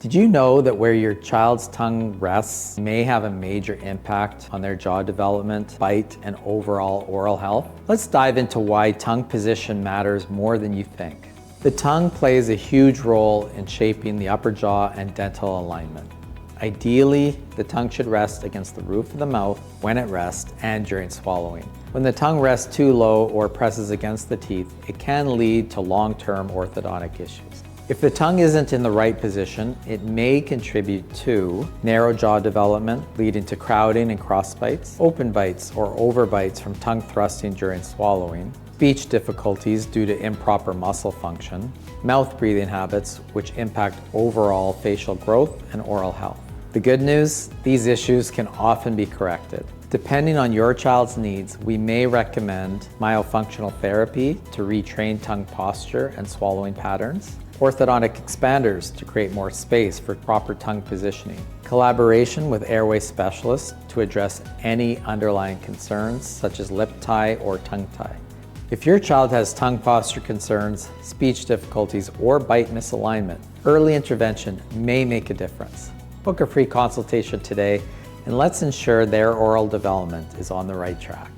Did you know that where your child's tongue rests may have a major impact on their jaw development, bite, and overall oral health? Let's dive into why tongue position matters more than you think. The tongue plays a huge role in shaping the upper jaw and dental alignment. Ideally, the tongue should rest against the roof of the mouth when at rest and during swallowing. When the tongue rests too low or presses against the teeth, it can lead to long-term orthodontic issues. If the tongue isn't in the right position, it may contribute to narrow jaw development, leading to crowding and cross bites, open bites or overbites from tongue thrusting during swallowing, speech difficulties due to improper muscle function, mouth breathing habits which impact overall facial growth and oral health. The good news, these issues can often be corrected. Depending on your child's needs, we may recommend myofunctional therapy to retrain tongue posture and swallowing patterns, orthodontic expanders to create more space for proper tongue positioning, collaboration with airway specialists to address any underlying concerns such as lip tie or tongue tie. If your child has tongue posture concerns, speech difficulties, or bite misalignment, early intervention may make a difference. Book a free consultation today and let's ensure their oral development is on the right track.